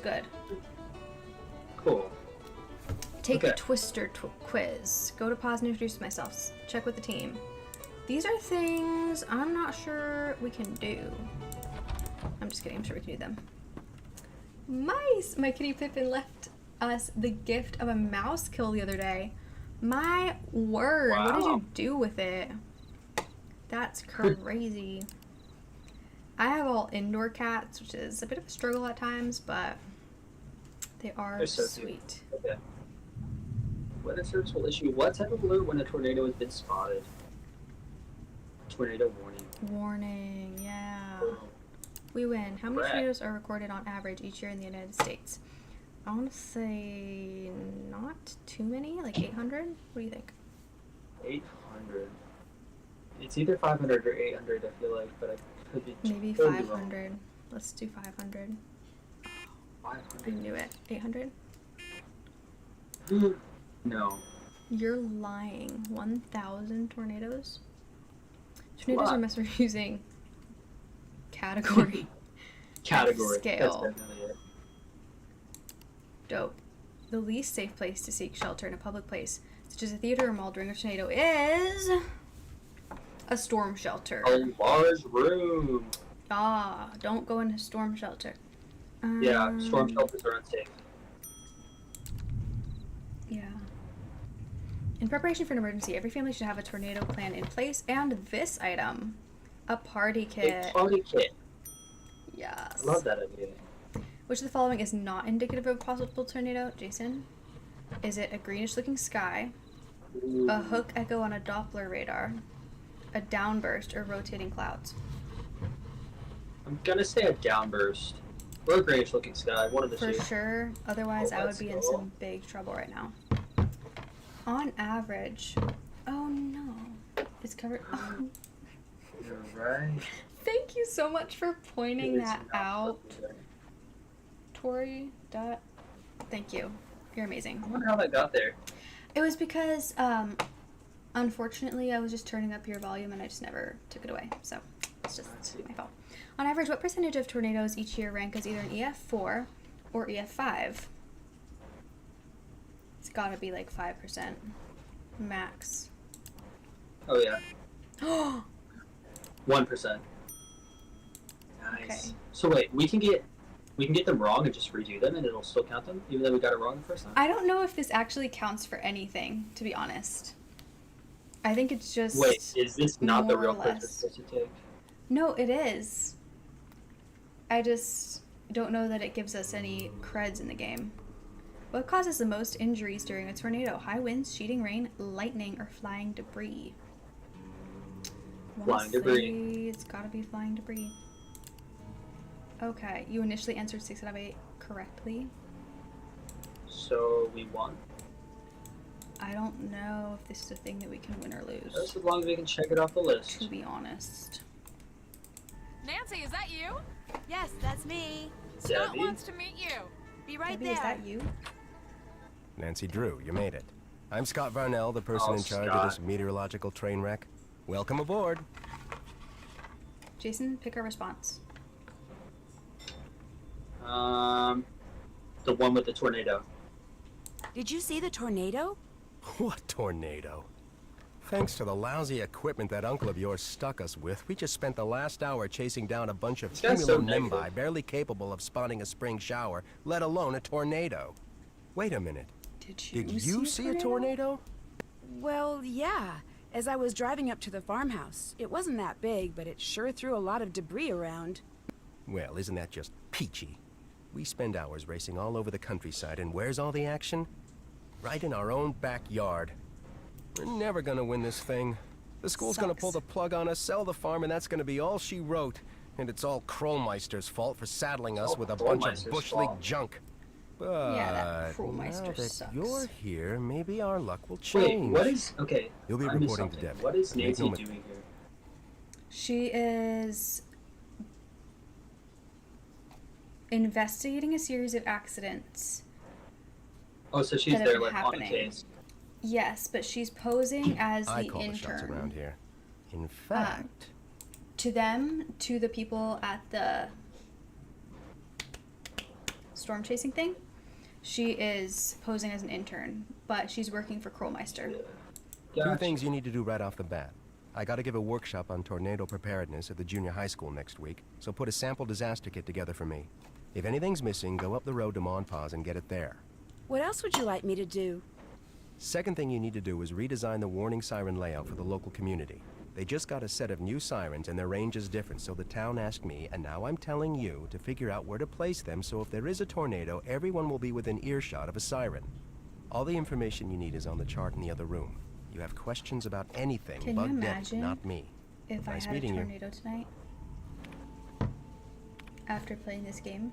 Good. Cool. Take a Twister quiz. Go to pause and introduce myself. Check with the team. These are things I'm not sure we can do. I'm just kidding. I'm sure we can do them. Mice! My kitty Pippin left us the gift of a mouse kill the other day. My word. Wow. What did you do with it? That's crazy. I have all indoor cats, which is a bit of a struggle at times, but they are so sweet. Okay. When a service will issue what type of alert when a tornado has been spotted? Tornado warning. Warning, yeah. We win. How many tornadoes are recorded on average each year in the United States? I want to say not too many, like 800. What do you think? 800. It's either 500 or 800, I feel like, but I could be maybe totally 500. Wrong. Let's do 500. 500. I knew it. 800? No. You're lying. 1,000 tornadoes? Tornadoes are misusing category. Category. Scale. That's definitely it. Dope. The least safe place to seek shelter in a public place, such as a theater or mall during a tornado, is a storm shelter. A large room. Ah, don't go into storm shelter. Yeah, storm shelters are unsafe. Yeah. In preparation for an emergency, every family should have a tornado plan in place, and this item, a party kit. A party kit. Yes. I love that idea. Which of the following is not indicative of a possible tornado, Jason? Is it a greenish-looking sky, a hook echo on a Doppler radar, a downburst, or rotating clouds? I'm gonna say a downburst. Or a grayish-looking sky, one of the two. For sure. Otherwise, I would be in some big trouble right now. On average... Oh, no. It's covered... Oh. You're right. Thank you so much for pointing that out. Tori, thank you. You're amazing. I wonder how that got there. It was because, unfortunately, I was just turning up your volume and I just never took it away. So, it's just my fault. On average, what percentage of tornadoes each year rank as either an EF4 or EF5? It's gotta be like 5%. Max. Oh, yeah. 1%. Nice. Okay. So wait, we can get them wrong and just redo them and it'll still count them, even though we got it wrong the first time? I don't know if this actually counts for anything, to be honest. I think it's just... Wait, is this not the real quiz we're less. supposed to take? No, it is. I just don't know that it gives us any creds in the game. What causes the most injuries during a tornado? High winds, sheeting rain, lightning, or flying debris? Flying debris. It's gotta be flying debris. Okay, you initially answered 6 out of 8 correctly. So we won. I don't know if this is a thing that we can win or lose. Just as long as we can check it off the list. To be honest. Nancy, is that you? Yes, that's me. Scott Debbie? wants to meet you. Be right Debbie, there. is that you? Nancy Drew, you made it. I'm Scott Varnell, the person in charge of this meteorological train wreck. Welcome aboard. Jason, pick our response. The one with the tornado. Did you see the tornado? What tornado? Thanks to the lousy equipment that uncle of yours stuck us with, we just spent the last hour chasing down a bunch of This guy's so cumulonimbus negative. barely capable of spawning a spring shower, let alone a tornado. Wait a minute. Did Did you see a tornado? Well, yeah. As I was driving up to the farmhouse. It wasn't that big, but it sure threw a lot of debris around. Well, isn't that just peachy? We spend hours racing all over the countryside, and where's all the action? Right in our own backyard. We're never gonna win this thing. The school's gonna pull the plug on us, sell the farm, and that's gonna be all she wrote. And it's all Krollmeister's fault for saddling us with a bunch of Bush League junk. But Yeah, that Krollmeister now that sucks. you're here, maybe our luck will change. Wait, what is... Okay, You'll be I missed reporting to something. Debbie. What is Make Nancy no doing here? She is investigating a series of accidents. Oh, so she's that have there been like happening. on a case. Yes, but she's posing as I the call the shots around intern. here. In fact, To them, to the people at the storm chasing thing. She is posing as an intern, but she's working for Krollmeister. Two Gotcha. things you need to do right off the bat. I gotta give a workshop on tornado preparedness at the junior high school next week, so put a sample disaster kit together for me. If anything's missing, go up the road to Monpaz and get it there. What else would you like me to do? Second thing you need to do is redesign the warning siren layout for the local community. They just got a set of new sirens and their range is different, so the town asked me, and now I'm telling you, to figure out where to place them so if there is a tornado, everyone will be within earshot of a siren. All the information you need is on the chart in the other room. You have questions about anything, Can you bug Debbie, imagine not me. If Nice I had a meeting you. tornado tonight, after playing this game,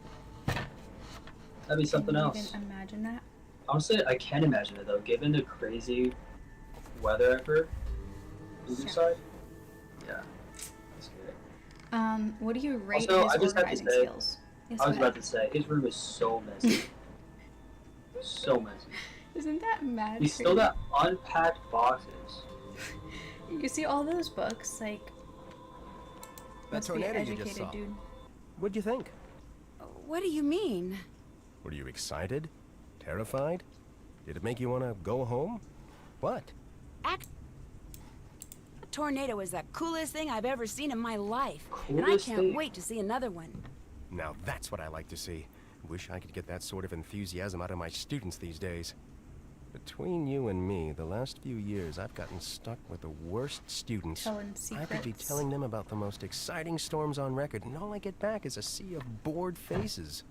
That'd be something can you else. even imagine that? Honestly, I can imagine it though, given the crazy weather ever. Yeah. Side. Yeah. That's great. What do you rate Also, his I just have to organizing say- skills? Yes, I was go ahead. about to say, his room is so messy. So messy. Isn't that mad? He's still got unpacked boxes. You see all those books, like. That Must be an tornado you educated just saw. dude. What'd you think? What do you mean? Were you excited? Terrified? Did it make you want to go home? What? A tornado is the coolest thing I've ever seen in my life. And I Coolest can't thing. wait to see another one. Now that's what I like to see. Wish I could get that sort of enthusiasm out of my students these days. Between you and me, the last few years I've gotten stuck with the worst students. Telling I could be secrets. telling them about the most exciting storms on record, and all I get back is a sea of bored faces.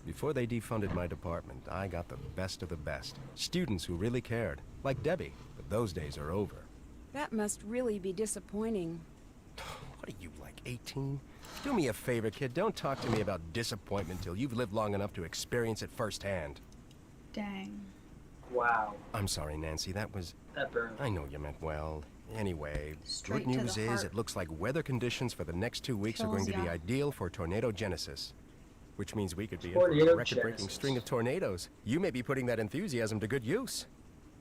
Before they defunded my department, I got the best of the best. Students who really cared, like Debbie, but those days are over. That must really be disappointing. What are you, like 18? Do me a favor, kid. Don't talk to me about disappointment till you've lived long enough to experience it firsthand. Dang. Wow. I'm sorry, Nancy. That was... That burned. I know you meant well. Anyway, Straight good to the news is heart. it looks like weather conditions for the next 2 weeks are Kills going to be ya. ideal for tornado genesis. Which means we could be in Tornado for a record-breaking genesis. string of tornadoes. You may be putting that enthusiasm to good use.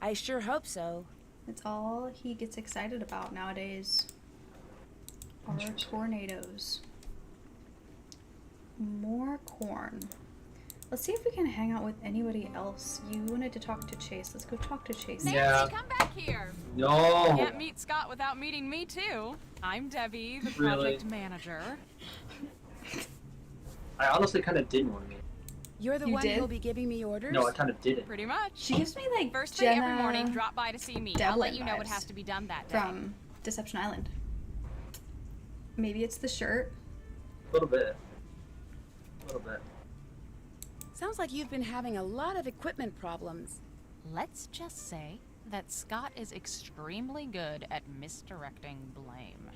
I sure hope so. It's all he gets excited about nowadays. Are tornadoes. More corn. Let's see if we can hang out with anybody else. You wanted to talk to Chase. Let's go talk to Chase. Nancy, Yeah. come back here. No. Can't meet Scott without meeting me too. I'm Debbie, the Really? project manager. I honestly kind of didn't want to meet. You're the You one did? who'll be giving me orders? No, I kind of didn't. Pretty much. She gives me like First thing Jenna every morning, drop by to see me. I'll Devlin let you know what vibes has to be done that day. from Deception Island. Maybe it's the shirt. A little bit. A little bit. Sounds like you've been having a lot of equipment problems. Let's just say that Scott is extremely good at misdirecting blame.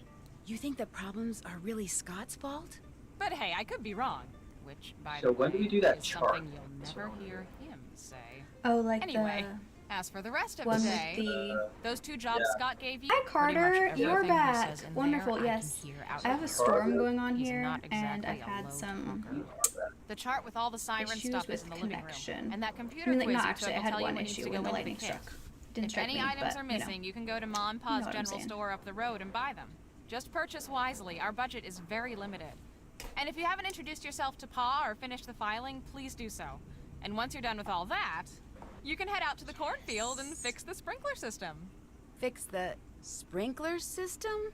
You think the problems are really Scott's fault? But hey, I could be wrong. Which, by So the when way, do we do that is chart? something you'll That's never what I hear him say. Oh, like Anyway, as for the rest the of one the with day, the. those two jobs Yeah. Scott gave you. Hi, pretty much Carter. You're everything he back. says in Wonderful. there, I can Yes. hear out I have a loud. storm going on He's here, not and I've exactly a had low some talker. The chart with all the siren issues stuff is with in the living connection. room, and that I computer mean, like, quiz not you actually. took I will had tell you one what needs issue to go when the into lightning kit. struck. Didn't If strike any me, items but, are you know. missing, you can go to Mom You know Pa's what I'm general saying. store up the road and buy them. Just purchase wisely. Our budget is very limited. And if you haven't introduced yourself to Pa or finished the filing, please do so. And once you're done with all that, you can head out to the cornfield and fix the sprinkler system. Fix the sprinkler system?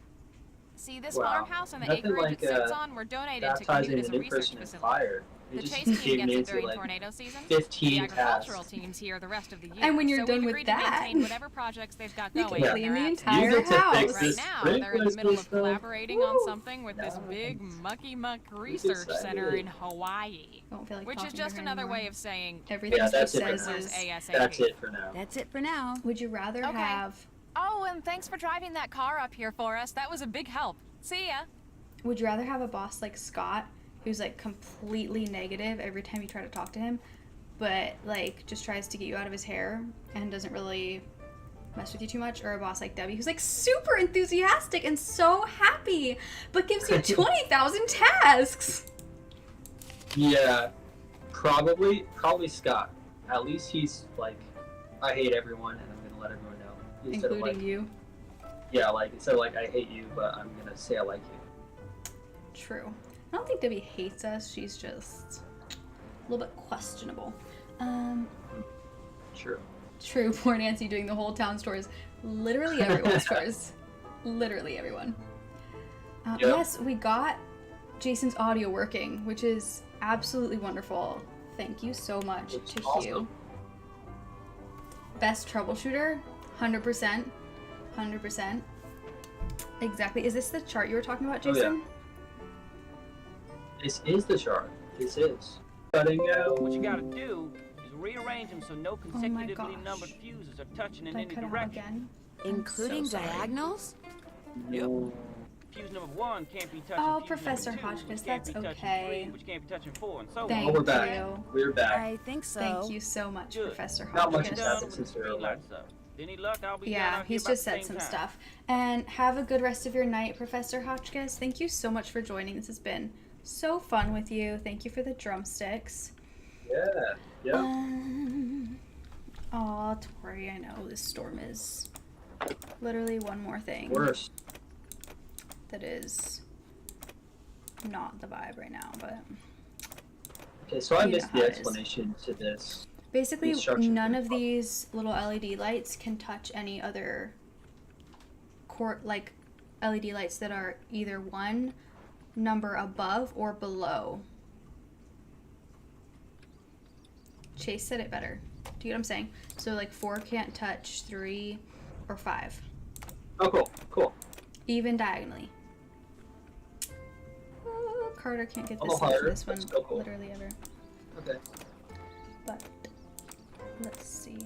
See, this Wow. farmhouse and the Nothing acreage like, it sits on were donated to Baptizing Canute as an a research in-person in facility. fire. They The just chase team gave gets it Nancy during like tornado season. 15 the agricultural tasks. teams here the rest of the year. And when you're so done we've with agreed that, to maintain whatever projects they've got you going. can in clean their the absence. entire Use it to house. fix Right this now, they're in the sprinkler middle of system. collaborating on Woo. something with this big Nice. mucky muck research center excited. in Hawaii. Don't feel like Which is talking to just her another anymore. way of saying Everything Yeah, she that's it for says now. is. ASAP. That's it for now. That's it for now. Would you rather Okay. have? Oh, and thanks for driving that car up here for us. That was a big help. See ya. Would you rather have a boss like Scott, who's like completely negative every time you try to talk to him, but like just tries to get you out of his hair and doesn't really mess with you too much, or a boss like Debbie, who's like super enthusiastic and so happy, but gives you 20,000 tasks? Yeah, probably Scott. At least he's like, I hate everyone, and I'm gonna let everyone know. Instead of Including like, you. yeah, like instead of like I hate you, but I'm gonna say I like you. True. I don't think Debbie hates us. She's just a little bit questionable. True. True, poor Nancy doing the whole town stores. Literally everyone's stores. Literally everyone. Yep. Yes, we got Jason's audio working, which is absolutely wonderful. Thank you so much It's to awesome. Hugh. Best troubleshooter, 100%. 100%. Exactly. Is this the chart you were talking about, Oh, yeah. Jason? This is the chart. This is. Cutting out. What you gotta do is rearrange them so no consecutively gosh. numbered fuses are touching in Did I any cut out direction. again? Including so sorry. diagonals? Yep. Fuse number 1 can't be touching Oh, fuse Professor number 2, Hotchkiss, which can't that's be touching okay. 3, which can't be touching 4, and so Thank Oh, on. we're back. you. We're back. I think so. Thank you so much, Good. Professor Not much Hotchkiss. has happened since we were Speed alive. lights up. Any luck, I'll be down Yeah, out he's here just about said the some same stuff. And have a good rest of your night, Professor Hotchkiss. Thank you so much for joining. This has been so fun with you. Thank you for the drumsticks. Yeah. Yeah. Aw, Tori, I know this storm is literally one more thing Worse. that is not the vibe right now, but Okay, so I You know missed how the it is. explanation to this. basically Instruction none for of the these little LED lights can touch any other like LED lights that are either one number above or below. Chase said it better. Do you get what I'm saying? So like 4 can't touch 3 or 5, Oh, cool. Cool. even diagonally. Oh, Carter can't get A this, little harder, this one but still cool. literally ever. Okay. But let's see.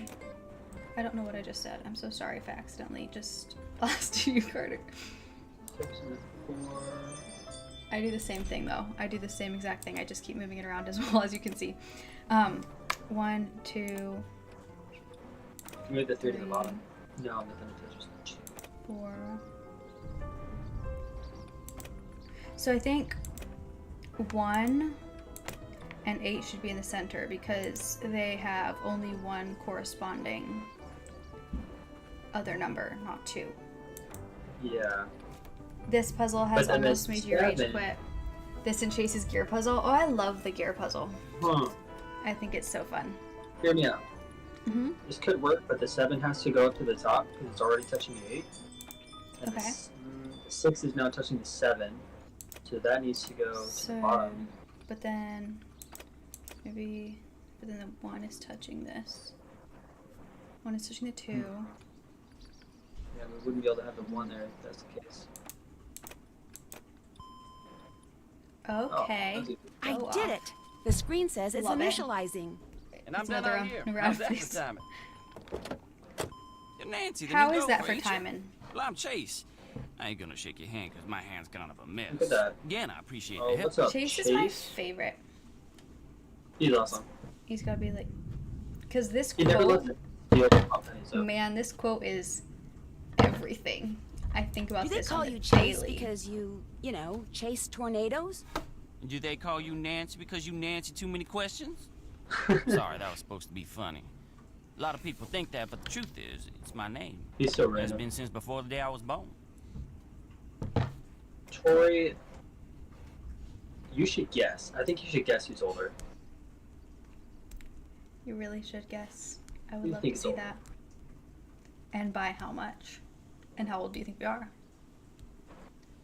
I don't know what I just said. I'm so sorry if I accidentally just lost you, Carter. 6 and 4. I do the same thing though. I do the same exact thing. I just keep moving it around as well, as you can see. 1, 2, Move the 3 to the 3, bottom. No, but then it touches the 2. 4. So I think 1 and 8 should be in the center because they have only one corresponding other number, not 2. Yeah. This puzzle has But then almost there's made you rage 7. quit. This and Chase's gear puzzle. Oh, I love the gear puzzle. Huh. I think it's so fun. Hear me out. Mm-hmm. This could work, but the 7 has to go up to the top because it's already touching the 8. And Okay. the 6 is now touching the 7. So that needs to go to the bottom. But then maybe, but then the 1 is touching this. 1 is touching the 2. Yeah, we wouldn't be able to have the 1 there if that's the case. Okay. Oh, that's easy. I Go did off. it. The screen says it's Love it. initializing. And I'm It's done another out here. round, How's that please. for timing? Nancy, the How new is that for girlfriend, you? timing? Well, I'm Chase. I ain't gonna shake your hand because my hand's kind of a mess. Look at that. Again, I appreciate Oh, the help. what's up, Chase is my favorite. He's awesome. He's gotta be like, because this He never quote, left the other pop pennies up. man, this quote is everything. I think about Do they this call on you the Chase daily. because you know, chase tornadoes? Do they call you Nancy because you Nancy too many questions? Sorry, that was supposed to be funny. A lot of people think that, but the truth is, it's my name. He's so It's random. been since before the day I was born. Tori, you should guess. I think you should guess who's older. You really should guess. I Who would you love to think is see older? that. And by how much? And how old do you think we are?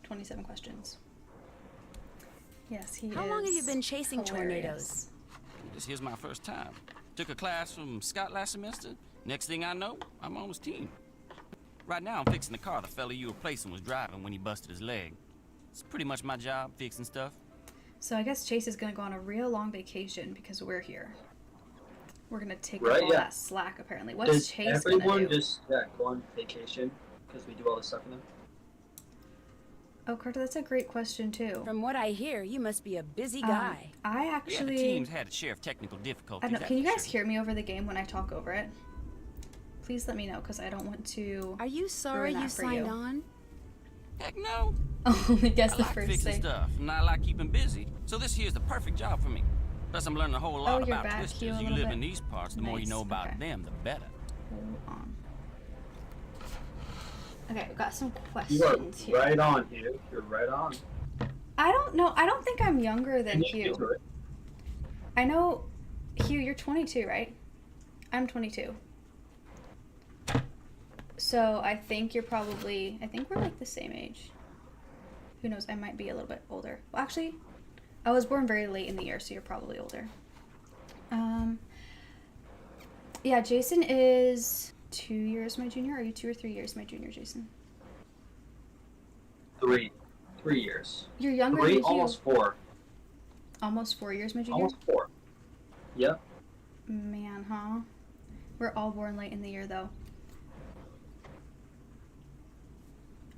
27 questions. Yes, he is. How long have you been chasing hilarious. tornadoes? This here's my first time. Took a class from Scott last semester. Next thing I know, I'm on his team. Right now, I'm fixing the car the fella you replacing was driving when he busted his leg. It's pretty much my job, fixing stuff. So I guess Chase is gonna go on a real long vacation because we're here. We're gonna take Right, up all yeah. that slack apparently. What's Does Chase everyone gonna do? just go on vacation because we do all this stuff for them? Oh, Carter, that's a great question too. From what I hear, you must be a busy guy. I Yeah, the actually, team's had a share of technical I difficulties. don't know. that's Can you for guys sure. hear me over the game when I talk over it? Please let me know because I don't want to Are you sorry Ruin you that for signed you. on? Heck no. only guess I the like first fixing thing. stuff, and I like keeping busy. So this here's the perfect job for me. Plus, I'm learning a whole lot you're about back twisters. here a You little live bit? in these parts, the more you Nice, know about okay. them, the better. Hold on. Okay, we've got some You are questions here. right on, Hugh. You're right on. I don't know. I don't think I'm younger than And you Hugh. do it. I know Hugh, you're 22, right? I'm 22. So I think you're probably, I think we're like the same age. Who knows, I might be a little bit older. Well, actually, I was born very late in the year, so you're probably older. Yeah, Jason is 2 years my junior. Are you 2 or 3 years my junior, Jason? 3 years. You're younger 3, than Hugh. almost 4. Almost 4 years my junior? Almost 4. Yep. Man, huh? We're all born late in the year, though.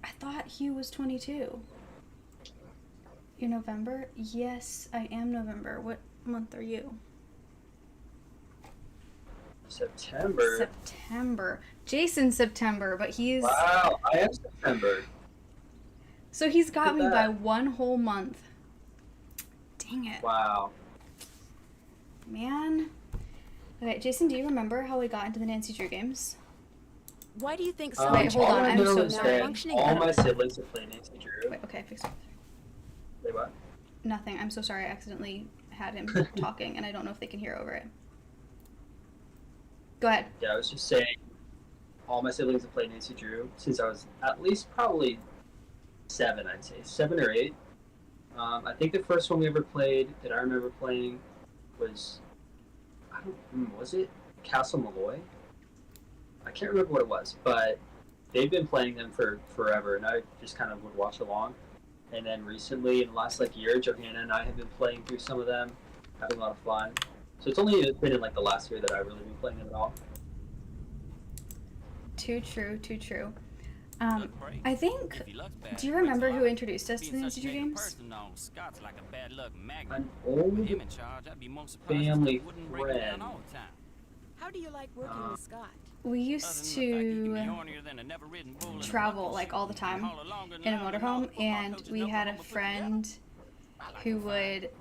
I thought Hugh was 22. You're November? Yes, I am November. What month are you? September. September. Jason's September, but he's... Wow, I am September. So he's got me Look by at that. 1 whole month. Dang it. Wow. Man. Okay, Jason, do you remember how we got into the Nancy Drew games? Why do you think so? Wait, hold all on, I I'm know so is sorry. that Malfunctioning all out my of- siblings have played Nancy Drew. Wait, okay, fix it. Wait, what? Nothing. I'm so sorry. I accidentally had him talking, and I don't know if they can hear over it. Go ahead. Yeah, I was just saying, all my siblings have played Nancy Drew since I was at least probably 7, I'd say. 7 or 8. I think the first one we ever played that I remember playing was, was it Castle Malloy? I can't remember what it was, but they've been playing them for forever, and I just kind of would watch along. And then recently, in the last year, Johanna and I have been playing through some of them, having a lot of fun. So it's only been in the last year that I've really been playing them at all. Too true, too true. Look brave. I think... If he looks bad, Do you it breaks remember a who lot. introduced us to the Being Nancy such a Drew negative games? person on Scott's like a bad luck magnet. An With old him in charge, I'd be more surprised family if he wouldn't break it down friend. all the time. How do you like working with Scott? We Other used than the fact that he can be to hornier than a never-ridden bull in a travel bucket all the shoot time and holler longer than in a loud and motorhome, all the football and coaches we in had a Oklahoma put friend together. I like who a fight. would Got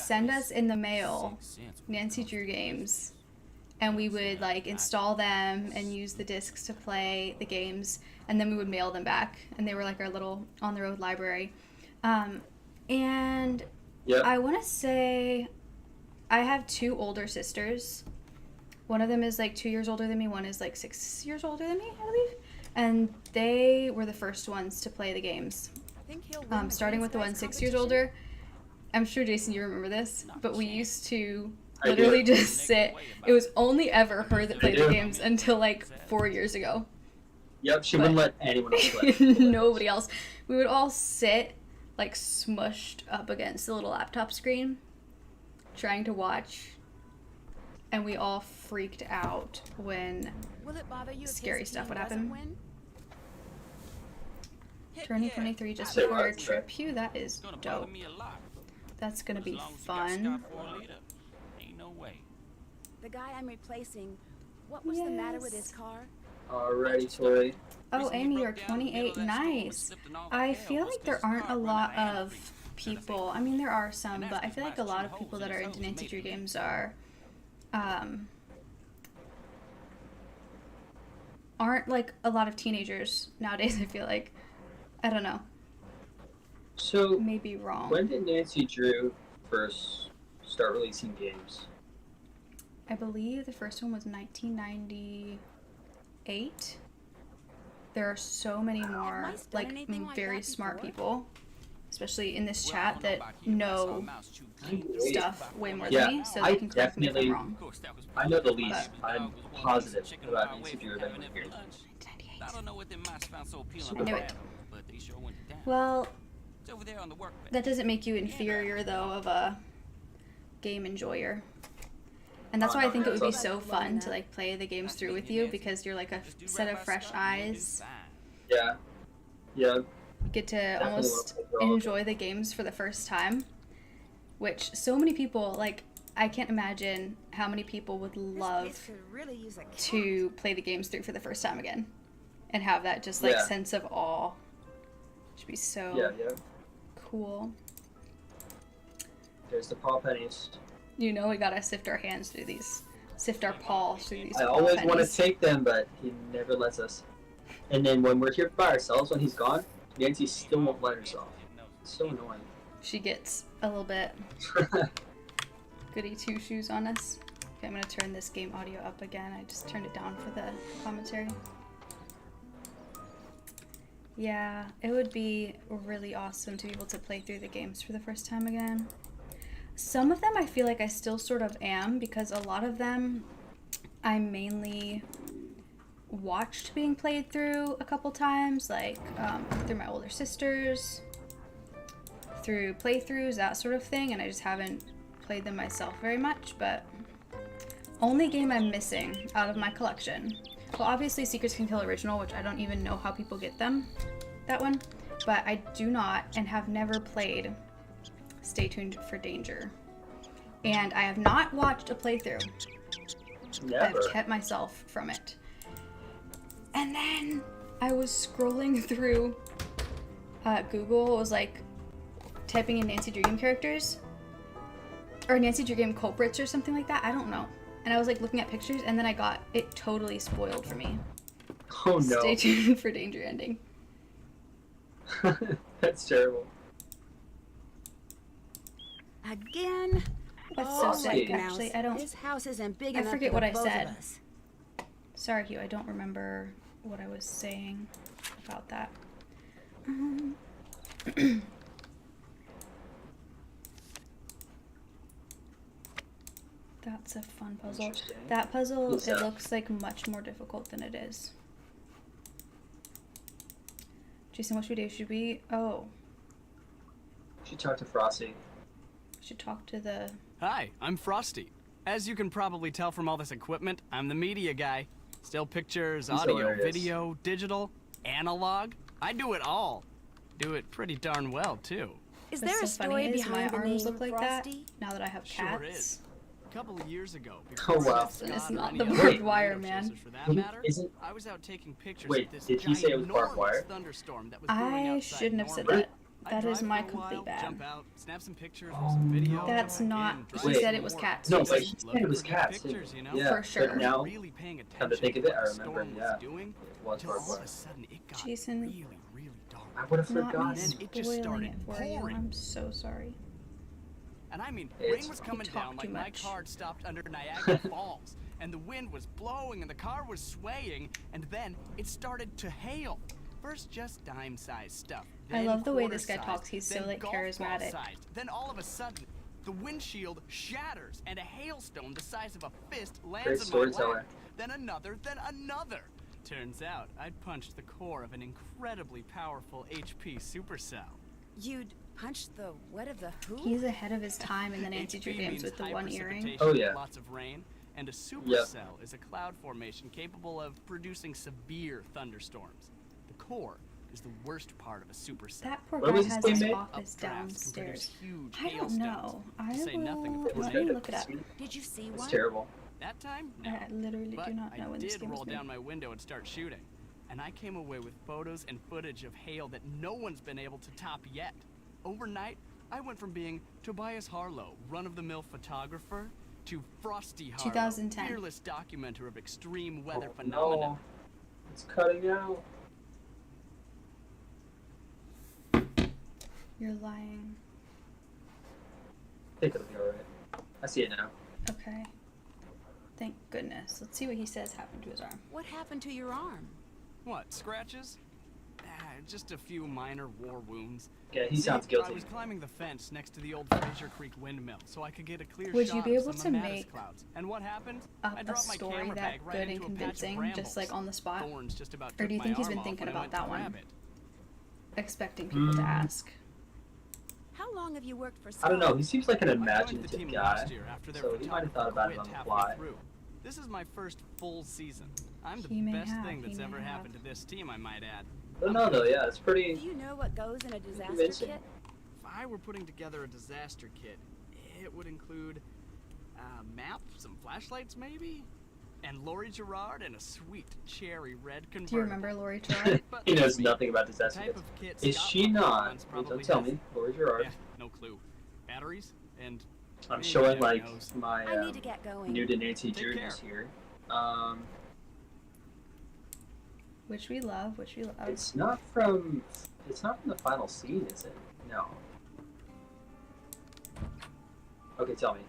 send this us in the mail 6 cents worth Nancy of Drew games, and we would install them and use the discs to play the games, and then we would mail them back, and they were like our little on the road library. And Yep. I want to say I have 2 older sisters. One of them is 2 years older than me, one is 6 years older than me, I believe, and they were the first ones to play the games. Think he'll win the Starting with the one quiz 6 years competition? older. I'm sure, Jason, you remember this, but we used to I literally do. just sit. It was only ever her that played the do. games until 4 years ago. Yep, she But- wouldn't let anyone else play. Nobody else. We would all sit smushed up against the little laptop screen, trying to watch, and we all freaked out when Will it bother you if Scary his stuff team would doesn't happen. win? Heck turning yeah. 23 just Say before what? our trip. Hugh, that is It's gonna bother dope. me a lot. That's gonna As be long as you got fun. Scott for a leader, ain't no way. The guy I'm replacing, what was the matter with his Yes. car? Alrighty, Tori. Oh, Recently Amy, broke you're down in the middle 28. of that storm and Nice. slipped in all the I hell feel was like there 'cause his aren't a car lot ran out of free. people. I mean, there are some, And but I that's feel like a because lot of last people two that are holes into in his Nancy hose Drew made it. games are, aren't a lot of teenagers nowadays. I feel like, I don't know, So, maybe wrong. when did Nancy Drew first start releasing games? I believe the first one was 1998. There are so many more Mice done anything like very that smart before? people, especially in this Well, I chat, don't know that about you, but I saw a know mouse chew clean. stuff way more Yeah, than me, so I they can correct me if I'm definitely- wrong. Of course, that was I know the probably least. because my I'm dog was one piece of positive chicken about mile Nancy away Drew from than having it for here. lunch. 98. I don't know what them mice found so appealing I knew about it. them, but they sure went to town. Well, It's over there on the workbench. that doesn't make you inferior, though, of a game enjoyer. And that's Oh, why I no, think it would be that's so awesome. fun to play the games through with you, because you're a Just do set right of by fresh Scott and you'll do eyes. fine. Yeah. Yeah. You get to Definitely almost wanna play for all of enjoy the games for the first time, which so many people I can't imagine how many people would This place love could really use a cat. to play the games through for the first time again and have that just Yeah. sense of awe. Should be so Yeah, yeah. cool. There's the paw pennies. We gotta sift our hands through these, sift our paws through these. I paw always want to pennies. take them, but he never lets us. And then when we're here by ourselves, when he's gone, Nancy still won't let herself. It's so annoying. She gets a little bit goody two shoes on us. Okay, I'm gonna turn this game audio up again. I just turned it down for the commentary. Yeah, it would be really awesome to be able to play through the games for the first time again. Some of them I feel like I still sort of am, because a lot of them I mainly watched being played through a couple times, like through my older sisters, through playthroughs, that sort of thing, and I just haven't played them myself very much. But only game I'm missing out of my collection, well, obviously Secrets Can Kill Original, which I don't even know how people get them, that one, but I do not and have never played Stay Tuned for Danger, and I have not watched a playthrough. Never. I've kept myself from it. And then I was scrolling through Google. It was like typing in Nancy Drew Game characters or Nancy Drew Game culprits or something like that. I don't know. And I was like looking at pictures, and then I got it totally spoiled for me. Oh no. Stay tuned for Danger ending. That's terrible. Again? That's Oh, so sick. Mouse. Actually, I don't. This house isn't big I enough forget for what the I both said. of us. Sorry, Hugh. I don't remember what I was saying about that. That's a fun puzzle. Interesting. That puzzle, What's it that? looks like much more difficult than it is. Jason, what should we do? Should we? Oh, Should talk to Frosty. should talk to the. Hi, I'm Frosty. As you can probably tell from all this equipment, I'm the media guy. Still pictures, He's audio, hilarious. video, digital, analog. I do it all. Do it pretty darn well, too. Is What's there a so funny story is behind my the arms name look like Frosty? that now that I have Sure cats. is. A couple of years ago, Oh, before wow. Jeff And it's Scott or not any the other barbed radio wire, man. chasers for that matter, Isn't- I was out taking pictures Wait, of this did he say it was barbed wire? ginormous thunderstorm that was brewing I outside shouldn't have said Norman. that. I'd That is drive my for a while, complete bad. Jump out, snap some pictures or some video. That's come back not- in, he drive said some it was more. cats. No, Jason. but he said Looking it was for good cats. pictures, you know? Yeah, For sure. but now, Really paying attention come to think of it, I what the remember, storm yeah. was doing, it was till barbed all of wire. a sudden it got Jason, really, really dark. I would have Not me forgotten. And it just spoiling started it for you. pouring. I'm so sorry. And I mean, It's rain was fine. coming You talk down too like my much. car had stopped under Niagara Falls, and the wind was blowing and the car was swaying, and then it started to hail. First just dime-sized stuff. I then love the way this guy quarter-sized, talks. He's so, then like, golf ball charismatic. sized. Then all of a sudden, the windshield shatters and a hailstone the size of a fist Great lands in my storyteller. lap. Then another, then another. Turns out I'd punched the core of an incredibly powerful HP supercell. You'd punch the what of the who? He's ahead of his time in the Nancy HP Drew games means with the high one earring. precipitation, Oh, yeah. Lots of rain, and a Yep. supercell is a cloud formation capable of producing severe thunderstorms. The core is the worst part of a supercell. That poor Where guy was this has game his made? office Updrafts can produce downstairs. huge I don't hailstones, know. I to say nothing of will. tornadoes. Let me look it up. Did you see It's one? terrible. That time, no. I literally But do not know I when this did game was roll made. down my window and start shooting, and I came away with photos and footage of hail that no one's been able to top yet. Overnight, I went from being Tobias Harlow, run-of-the-mill photographer, to Frosty Harlow, 2010. fearless documenter of extreme weather Oh, phenomena. no. It's cutting out. You're lying. I think it'll be alright. I see it now. Okay. Thank goodness. Let's see what he says happened to his arm. What happened to your arm? What, scratches? Just a few minor war wounds. Yeah, he See, sounds I guilty. was climbing the fence next to the old Fraser Creek windmill so I could get a clear Would shot you be of able some to of Mattis make clouds. And what happened? Up I a dropped my story camera that bag right good and into a patch of convincing, just brambles. like on the spot? Thorns just about Or do you took think my he's been arm thinking off when I about went to that one? grab it. Expecting people to ask. How long have you worked for I don't know. Scott? He seems like an I joined the imaginative team guy. last year after their So he might have thought photographer about it on quit the halfway fly. through. This is my first full season. I'm the He may best have, thing he that's may ever have. happened to this team, I might add. I don't know though. Yeah, it's Do pretty. you know what goes in a disaster convincing. kit? If I were putting together a disaster kit, it would include a map, some flashlights maybe, and Lori Gerard and a sweet cherry red convertible. Do you remember Lori Gerard? But He knows let's be- nothing about the disaster type kits. of kit Is Scott she not? runs probably Don't tell has- me. Lori Gerard. Yeah, no clue. Batteries and I'm eh, showing who like knows? my I need to get going. new to Nancy Take Drew care. here. Which we love, which we love. It's not from. It's not from the final scene, is it? No. Okay, tell me.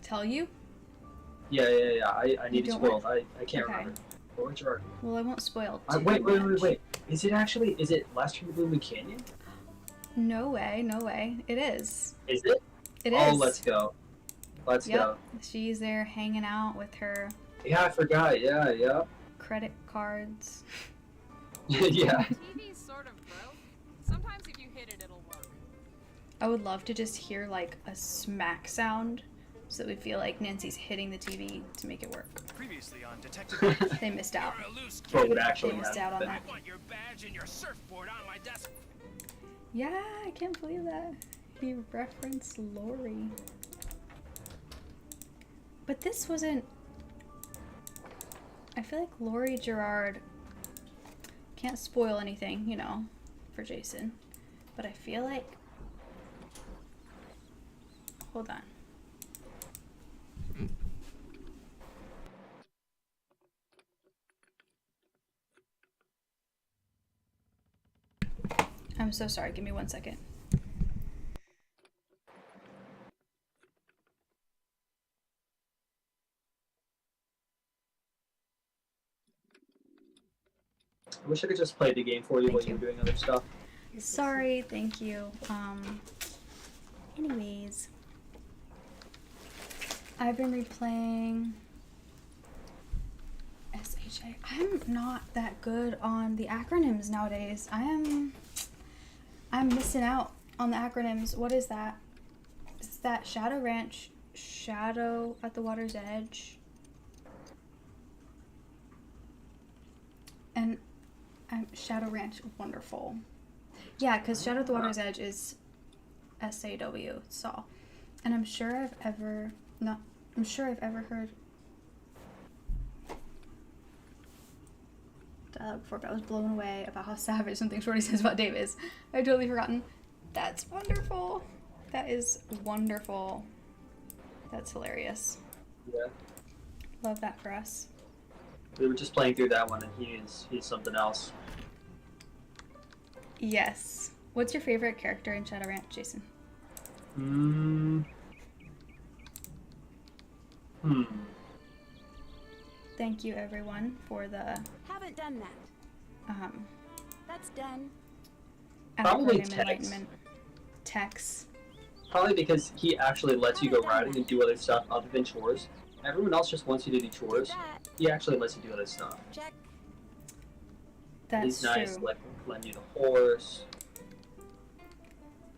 tell you? Yeah. I need it don't spoiled. want- I can't Okay. remember. Lori Gerard. Well, I won't spoil Wait. too much. Is it Last Train to Blue Canyon? No way. It is. Is it? It is. Oh, let's go. Let's Yep. go. She's there hanging out with her Yeah, I forgot. Yeah. credit cards. Yeah. TV's sort of broke. Sometimes if you hit it, it'll work. I would love to just hear like a smack sound so that we feel like Nancy's hitting the TV to make it work. Previously on Detective. They missed out. You're a loose What would cannon. actually They missed happen? out on I that. want your badge and your surfboard on my desk. Yeah, I can't believe that. He referenced Lori. But this wasn't... I feel like Lori Gerard... Can't spoil anything, you know, for Jason. But I feel like... Hold on. I'm so sorry, give me 1 second. I wish I could just play the game for you while Thank you were you. doing other stuff. Sorry, thank you. Anyways. I've been replaying SHA. I'm not that good on the acronyms nowadays. I'm missing out on the acronyms. What is that? Is that Shadow Ranch, Shadow at the Water's Edge? And Shadow Ranch, wonderful. Yeah, because Shadow at the Water's Edge is SAW, Saw. And I'm sure I've ever heard dialogue before, but I was blown away about how savage something Shorty says about Dave is. I've totally forgotten. That's wonderful. That is wonderful. That's hilarious. Yeah. Love that for us. We were just playing through that one, and he's something else. Yes. What's your favorite character in Shadow Ranch, Jason? Thank you, everyone, for the Haven't done that. That's done. Probably acronym Tex. enlightenment. Tex. Probably because he actually lets you go riding and do other stuff other than chores. Everyone else just wants you to do chores. that. He actually lets you do other stuff. Check. That's He's nice, true. like lend you the horse.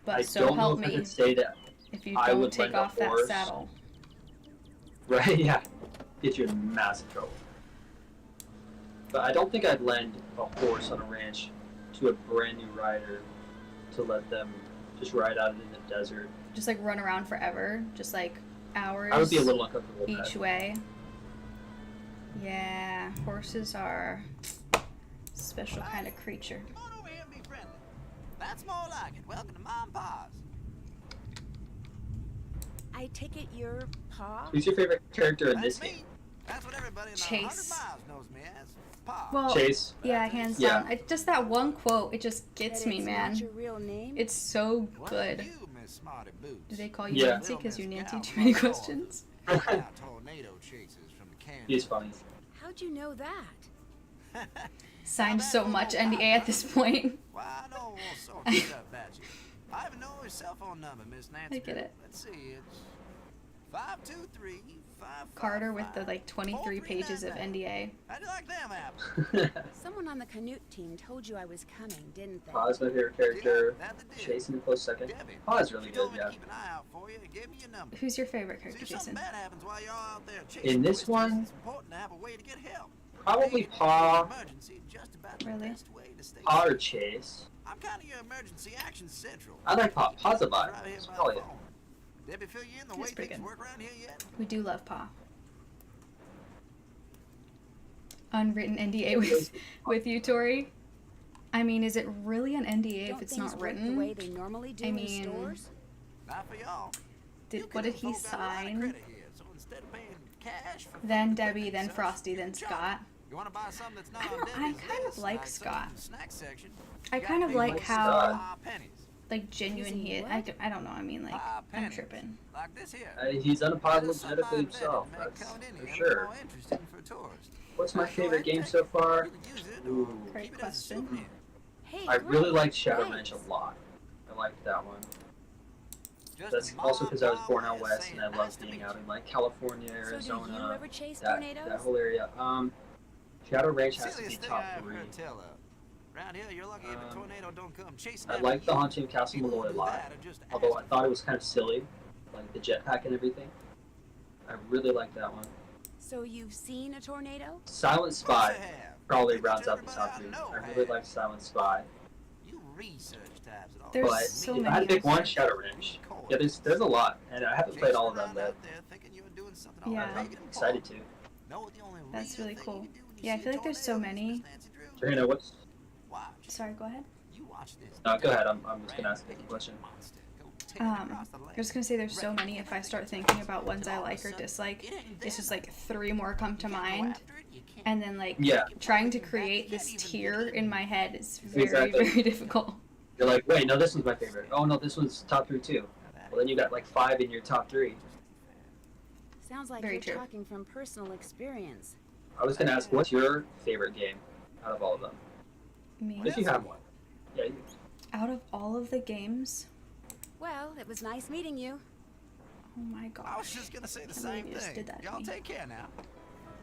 But I so don't know help if I me could say that. if you I don't would take lend a off that horse. saddle. Right? Yeah. Get you in massive trouble. But I don't think I'd lend a horse on a ranch to a brand new rider to let them just ride out in the desert. Just like run around forever. Just like hours I would be a little uncomfortable with each that. way. Yeah, horses are a special kind of creature. Come on over here and be friendly. That's more like it. Welcome to Mom and Pa's. I take it your paw? Who's your favorite character in this That's game? me. That's what everybody in the Chase. 100 miles knows me as. Pa. Well, Chase? yeah, hands Yeah. down. Just that one quote, it just gets That me, it's man. Not your real name? It's so Well, good. You, Miss Smarty Boots. Do they call you Yeah. Nancy because you Little Nancy Miss too many Gal questions? Now tornado chases from the canyon. He's funny. How'd you know that? Signed so much NDA at this point. Well, I know all sorts of stuff about you. I even know his cell phone number, Miss Nancy. I get it. Let's see, it's 523 Carter with the like 23 pages of NDA. How'd you like them apples? Someone on the Canute team told you I was coming, didn't they? Pa's my favorite character. Yeah, that they did. Chase in a close second. Debbie, Pa's really she good, told me yeah. to keep an eye out for you and gave me your number. Who's your favorite See, character, if something Jason? bad happens while you're out there chasing In this twisters, one, it's important to have a way to get help. probably Being in Pa, an emergency, just about the Really? best way to stay Pa or safe. Chase. I'm kind of your emergency action central. I like Pa. Pa's a vibe. Right here by Hell the yeah. phone. Debbie fill you in the He's way pretty things good. work around here yet? We do love Pa. Unwritten NDA with you, Tori. I mean, is it really an NDA Don't if it's things not work written? the way they normally do I in mean, stores? Not for y'all. You What did can he folk got a line of sign? credit here, so instead of paying cash for Then food, Debbie, equipment, then and such, Frosty, you then can shop. Scott. You want to buy something that's not I on don't- I Debbie's kind of list, like something Scott. in the snack section, I you kind gotta of pay like for how $5 pennies. like genuine Using he is. what? I don't know. I mean, like, I'm pennies. tripping. Like this here. He's unapologetically Something himself, I invented to that's make coming in for here sure. more interesting for tourists. What's my Now, go favorite ahead and game take so it. far? You can use it or Ooh. Great keep it as a question. souvenir. Hey, I really great. like Shadow Thanks. Ranch a lot. I liked that one. Just That's a also because I was mile born out away west saying and I nice love to being meet out you. in like California, So do you Arizona, ever chase that tornadoes? whole area. Shadow Ranch has to be Silliest thing top I ever 3. heard tell of. Around here, you're lucky if a tornado don't come chasing I after like the you. Haunting of Castle People who Malloy a do lot, that are just although I assholes. thought it was kind of silly, like the jetpack and everything. I really like that one. So you've seen a tornado? Silent Of course I Spy have. probably Pretty much rounds out the everybody top 3. know I really has. like Silent Spy. You research types and all There's But that. so if many I had to pick one, out Shadow Ranch. Yeah, there's a lot, and I haven't played all of them, but Yeah. I'm excited to. That's really cool. Yeah, I feel like there's so many. Serena, what's... Sorry, go ahead. You watch this. No, go ahead. I'm just gonna ask a question. I'm just gonna say there's so many. If I start thinking about ones I like or dislike, it's just like 3 more come to mind, and then like Yeah. trying to create this tier in my head is very Exactly. very difficult. You're like, wait, no, this one's my favorite. Oh no, this one's top 3 too. Well, then you got like 5 in your top 3. Sounds like Very you're true. talking from personal experience. I was gonna ask, what's your favorite game out of all of them? Me, If you have one. Yeah, you. out of all of the games, Well, it was nice meeting you. oh my I gosh. was just gonna say the Can't believe same you just thing. did that to Y'all me. take care now.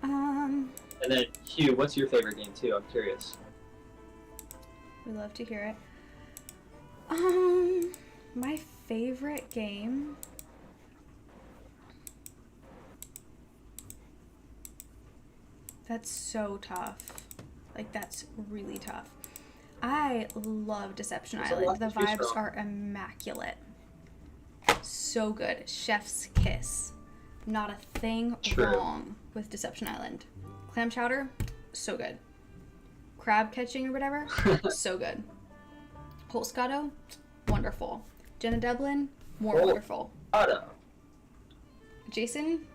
Um, And then Hugh, what's your favorite game too? I'm curious. we love to hear it. My favorite game. That's so tough. Like, that's really tough. I love Deception There's a Island. lot The to choose vibes from. are immaculate. So good. Chef's kiss. Not a thing True. wrong with Deception Island. Clam chowder, so good. Crab catching or whatever, so good. Holscotto, wonderful. Jenna Dublin, more Oh. wonderful. Otto. Jason,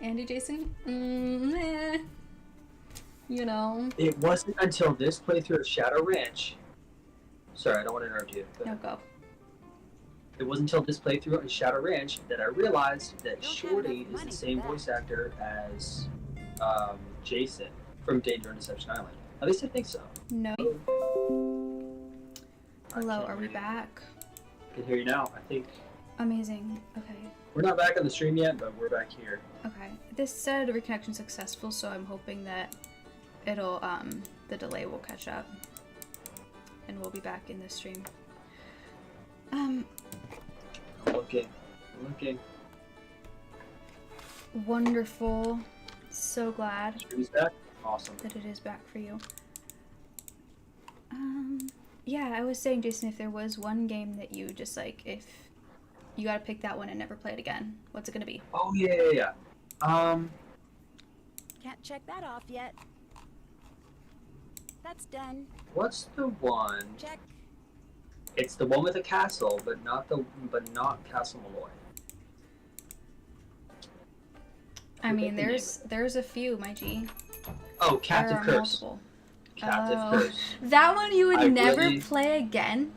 Andy Jason, eh. You know, It wasn't until this playthrough of Shadow Ranch. Sorry, I don't want to interrupt you. But no go. it wasn't until this playthrough in Shadow Ranch that I realized that Don't have Shorty enough is money the for same that. voice actor as Jason from Danger on Deception Island. At least I think so. No. I Hello, can't are we hear you. back? I can hear you now. I think Amazing. Okay. we're not back on the stream yet, but we're back here. Okay. This said reconnection successful, so I'm hoping that it'll the delay will catch up and we'll be back in this stream. I'm looking. Wonderful. So glad Stream's back. Awesome. that it is back for you. Yeah, I was saying, Jason, if there was one game that you just like, if you gotta pick that one and never play it again, what's it gonna be? Oh yeah. Can't check that off yet. That's done. What's the one? Check. It's the one with a castle, but not Castle Malloy. I mean, Forget the name there's a few, my G. Oh, There Captive are Curse. multiple. Captive Oh. Curse. That one you would I never really- play again?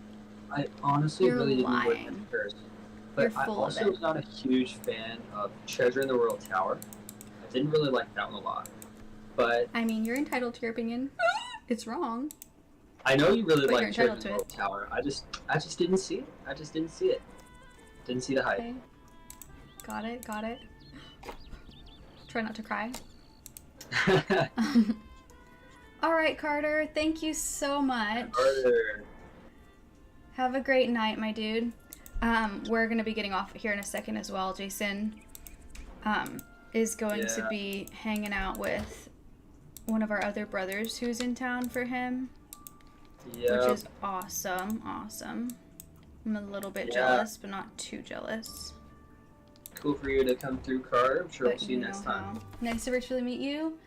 I honestly You're really didn't enjoy lying. Captive Curse. You're But I full of also it. was not a huge fan of Treasure in the Royal Tower. I didn't really like that one a lot. But I mean, you're entitled to your opinion. It's wrong. I know you really But you're like Treasure in entitled the to Royal Tower. I just didn't see it. I just didn't see it. Didn't see the hype. Okay. Got it. Try not to cry. Alright, Carter, thank you so much. Carter. Have a great night, my dude. We're gonna be getting off here in a second as well. Jason is going to Yeah. be hanging out with one of our other brothers who's in town for him, Yeah. which is awesome. I'm a little bit Yeah. jealous, but not too jealous. Cool for you to come through, Carter. I'm sure we'll But see you know next time. how. Nice to virtually meet you.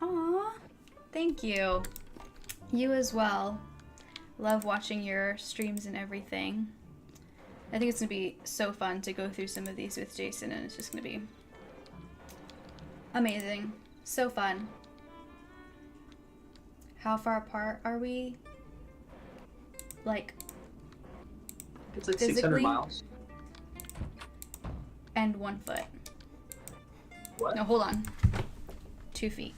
Aw, thank you. You as well. Love watching your streams and everything. I think it's gonna be so fun to go through some of these with Jason, and it's just gonna be amazing. So fun. How far apart are we? Like, It's like Physically? 600 miles. And 1 foot. What? No, hold on. 2 feet.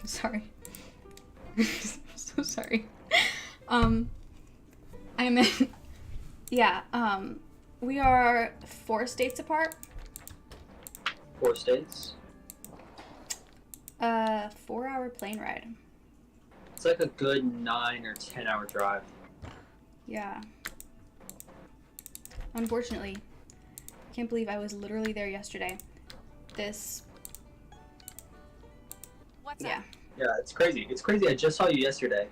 Sorry. So sorry. I meant, yeah, we are 4 states apart. 4 states? 4-hour plane ride. It's like a good 9 or 10 hour drive. Yeah. Unfortunately, I can't believe I was literally there yesterday. What's Yeah. up? Yeah, it's crazy. It's crazy. I just saw you yesterday,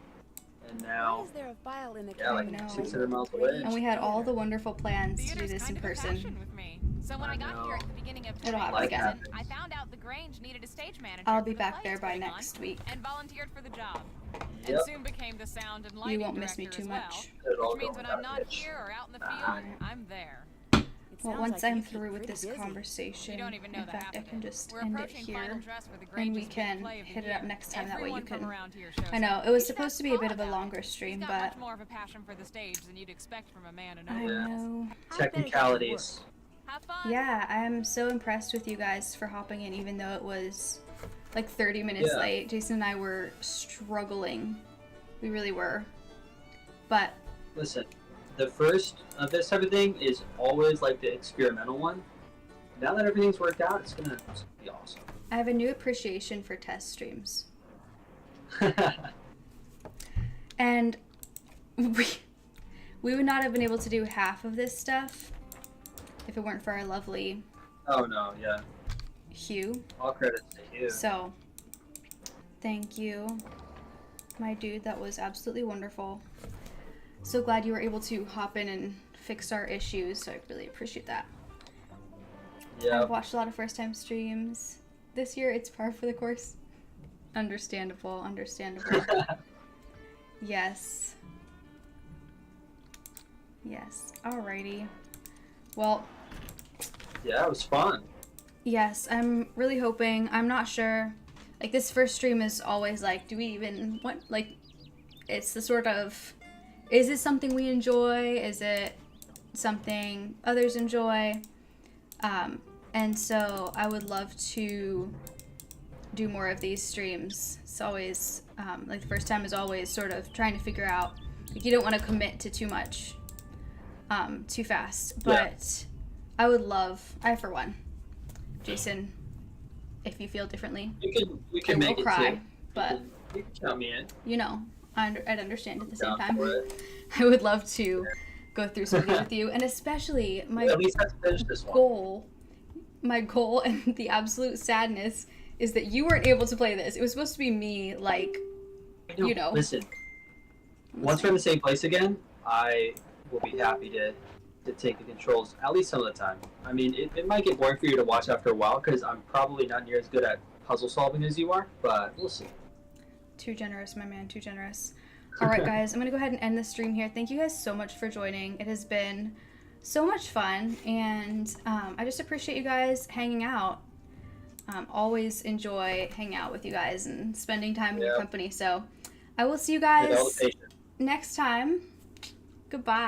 and Why now is there a file in the yeah, like I know. 600 miles away. And we had all the wonderful plans to do Theater's this kind in of a passion person. with me. So when I got here at the beginning of It'll happen 2007, again. I found out the Grange needed a stage manager. I'll for be the back play there it's by putting on, next week. and volunteered for the job. Yep. And soon became the sound and lighting You won't miss me director too as well, much. It'll all which means go when I'm without not a hitch. here or out in the field, I'm there. It Well, sounds once like I'm you keep through with pretty this busy. conversation, You don't even know in the fact, half I of can it. just We're end it approaching final here, dress for the and Grange's we big can play of the hit it up year. next time. That way you Everyone from can. around here shows I know up. it was You should supposed ask to be a Paul bit of a about it. longer stream, He's got but much more of a passion for the stage than you'd expect from a man in I overalls. know. Technicalities. Have fun. Yeah, I'm so impressed with you guys for hopping in, even though it was like 30 minutes Yeah. late. Jason and I were struggling. We really were. But Listen, the first of this type of thing is always like the experimental one. Now that everything's worked out, it's gonna be awesome. I have a new appreciation for test streams. And we would not have been able to do half of this stuff if it weren't for our lovely Oh no, yeah. Hugh. All credits to you. So, thank you, my dude. That was absolutely wonderful. So glad you were able to hop in and fix our issues. So I really appreciate that. Yeah. I've watched a lot of first-time streams. This year, it's par for the course. Understandable, understandable. Yes. Yes. Alrighty. Well, Yeah, it was fun. yes, I'm really hoping. I'm not sure. Like, this first stream is always like, do we even want, like, it's the sort of, is it something we enjoy? Is it something others enjoy? And so I would love to do more of these streams. It's always, like, the first time is always sort of trying to figure out, like, you don't want to commit to too much too fast. But I would love, I for one, Jason, if you feel differently, We can I make will it cry, too. but You can count me in. you know, I'd understand at the same Down time. for it. I would love to go through something with you, and especially my At least have to finish this one. goal, my goal and the absolute sadness is that you weren't able to play this. It was supposed to be me, like, No, you know. Listen, once we're in the same place again, I will be happy to take the controls at least some of the time. I mean, it might get boring for you to watch after a while because I'm probably not near as good at puzzle solving as you are, but we'll see. Too generous, my man, too generous. All right, guys, I'm going to go ahead and end the stream here. Thank you guys so much for joining. It has been so much fun, and I just appreciate you guys hanging out. Always enjoy hanging out with you guys and spending time in your company. So I will see you With all the guys patience. next time. Goodbye.